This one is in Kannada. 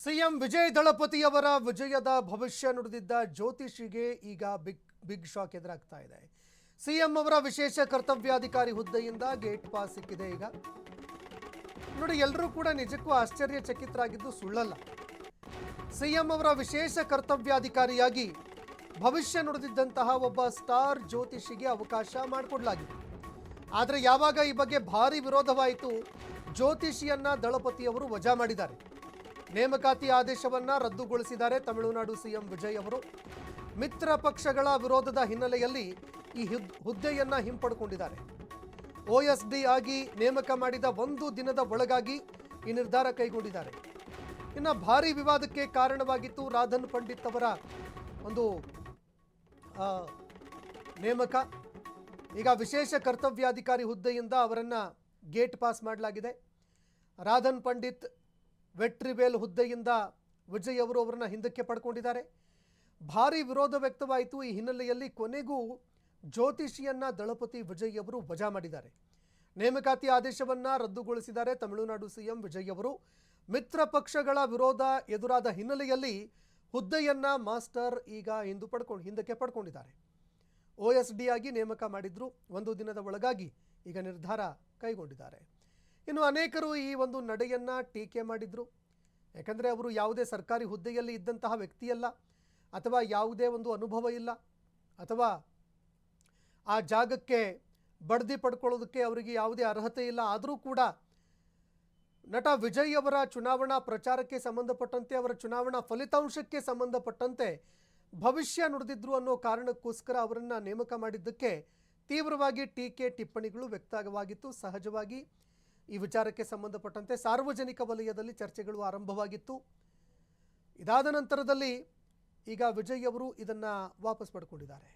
ಸಿಎಂ ವಿಜಯ್ ದಳಪತಿಯವರ ವಿಜಯದ ಭವಿಷ್ಯ ನುಡಿದಿದ್ದ ಜ್ಯೋತಿಷಿಗೆ ಈಗ ಬಿಗ್ ಶಾಕ್ ಎದುರಾಗ್ತಾ ಇದೆ. ಸಿಎಂ ಅವರ ವಿಶೇಷ ಕರ್ತವ್ಯಾಧಿಕಾರಿ ಹುದ್ದೆಯಿಂದ ಗೇಟ್ ಪಾಸ್ ಸಿಕ್ಕಿದೆ. ಈಗ ನೋಡಿ, ಎಲ್ಲರೂ ಕೂಡ ನಿಜಕ್ಕೂ ಆಶ್ಚರ್ಯಚಕಿತರಾಗಿದ್ದು ಸುಳ್ಳಲ್ಲ. ಸಿಎಂ ಅವರ ವಿಶೇಷ ಕರ್ತವ್ಯಾಧಿಕಾರಿಯಾಗಿ ಭವಿಷ್ಯ ನುಡಿದಿದ್ದಂತಹ ಒಬ್ಬ ಸ್ಟಾರ್ ಜ್ಯೋತಿಷಿಗೆ ಅವಕಾಶ ಮಾಡಿಕೊಡಲಾಗಿದೆ. ಆದರೆ ಯಾವಾಗ ಈ ಬಗ್ಗೆ ಭಾರಿ ವಿರೋಧವಾಯಿತು, ಜ್ಯೋತಿಷಿಯನ್ನ ದಳಪತಿಯವರು ವಜಾ ಮಾಡಿದ್ದಾರೆ. ನೇಮಕಾತಿ ಆದೇಶವನ್ನ ರದ್ದುಗೊಳಿಸಿದ್ದಾರೆ ತಮಿಳುನಾಡು ಸಿಎಂ ವಿಜಯ್ ಅವರು. ಮಿತ್ರ ಪಕ್ಷಗಳ ವಿರೋಧದ ಹಿನ್ನೆಲೆಯಲ್ಲಿ ಈ ಹುದ್ದೆಯನ್ನ ಹಿಂಪಡೆದುಕೊಂಡಿದ್ದಾರೆ. OSD ಆಗಿ ನೇಮಕ ಮಾಡಿದ ಒಂದು ದಿನದ ಒಳಗಾಗಿ ಈ ನಿರ್ಧಾರ ಕೈಗೊಂಡಿದ್ದಾರೆ. ಇನ್ನು ಭಾರಿ ವಿವಾದಕ್ಕೆ ಕಾರಣವಾಗಿತ್ತು ರಾಧನ್ ಪಂಡಿತ್ ಅವರ ಒಂದು ನೇಮಕ. ಈಗ ವಿಶೇಷ ಕರ್ತವ್ಯಾಧಿಕಾರಿ ಹುದ್ದೆಯಿಂದ ಅವರನ್ನ ಗೇಟ್ ಪಾಸ್ ಮಾಡಲಾಗಿದೆ. ರಾಧನ್ ಪಂಡಿತ್ ವೆಟ್ರಿವೇಲ್ ಹುದ್ದೆಯಿಂದ ವಿಜಯ್ ಅವರು ಅವರನ್ನು ಹಿಂದಕ್ಕೆ ಪಡ್ಕೊಂಡಿದ್ದಾರೆ. ಭಾರಿ ವಿರೋಧ ವ್ಯಕ್ತವಾಯಿತು. ಈ ಹಿನ್ನೆಲೆಯಲ್ಲಿ ಕೊನೆಗೂ ಜ್ಯೋತಿಷಿಯನ್ನ ದಳಪತಿ ವಿಜಯ್ ಅವರು ವಜಾ ಮಾಡಿದ್ದಾರೆ. ನೇಮಕಾತಿ ಆದೇಶವನ್ನು ರದ್ದುಗೊಳಿಸಿದ್ದಾರೆ ತಮಿಳುನಾಡು ಸಿಎಂ ವಿಜಯ್ ಅವರು. ಮಿತ್ರ ಪಕ್ಷಗಳ ವಿರೋಧ ಎದುರಾದ ಹಿನ್ನೆಲೆಯಲ್ಲಿ ಹುದ್ದೆಯನ್ನ ಮಾಸ್ಟರ್ ಈಗ ಹಿಂದಕ್ಕೆ ಪಡ್ಕೊಂಡಿದ್ದಾರೆ. OSD ಆಗಿ ನೇಮಕ ಮಾಡಿದ್ರು. ಒಂದು ದಿನದ ಒಳಗಾಗಿ ಈಗ ನಿರ್ಧಾರ ಕೈಗೊಂಡಿದ್ದಾರೆ. ಇನ್ನು ಅನೇಕರು ಈ ಒಂದು ನಡೆಯನ್ನು ಟೀಕೆ ಮಾಡಿದ್ರು. ಯಾಕಂದರೆ ಅವರು ಯಾವುದೇ ಸರ್ಕಾರಿ ಹುದ್ದೆಯಲ್ಲಿ ಇದ್ದಂತಹ ವ್ಯಕ್ತಿಯಲ್ಲ, ಅಥವಾ ಯಾವುದೇ ಒಂದು ಅನುಭವ ಇಲ್ಲ, ಅಥವಾ ಆ ಜಾಗಕ್ಕೆ ಬಡ್ತಿ ಪಡ್ಕೊಳ್ಳೋದಕ್ಕೆ ಅವರಿಗೆ ಯಾವುದೇ ಅರ್ಹತೆ ಇಲ್ಲ. ಆದರೂ ಕೂಡ ನಟ ವಿಜಯ್ ಅವರ ಚುನಾವಣಾ ಪ್ರಚಾರಕ್ಕೆ ಸಂಬಂಧಪಟ್ಟಂತೆ, ಅವರ ಚುನಾವಣಾ ಫಲಿತಾಂಶಕ್ಕೆ ಸಂಬಂಧಪಟ್ಟಂತೆ ಭವಿಷ್ಯ ನುಡಿದಿದ್ರು ಅನ್ನೋ ಕಾರಣಕ್ಕೋಸ್ಕರ ಅವರನ್ನು ನೇಮಕ ಮಾಡಿದ್ದಕ್ಕೆ ತೀವ್ರವಾಗಿ ಟೀಕೆ ಟಿಪ್ಪಣಿಗಳು ವ್ಯಕ್ತವಾಗಿತ್ತು. ಸಹಜವಾಗಿ ಈ ವಿಚಾರಕ್ಕೆ ಸಂಬಂಧಪಟ್ಟಂತೆ ಸಾರ್ವಜನಿಕ ವಲಯದಲ್ಲಿ ಚರ್ಚೆಗಳು ಆರಂಭವಾಗಿತ್ತು. ಇದಾದ ನಂತರದಲ್ಲಿ ಈಗ ವಿಜಯ್ ಅವರು ಇದನ್ನು ವಾಪಸ್ ಪಡ್ಕೊಂಡಿದ್ದಾರೆ.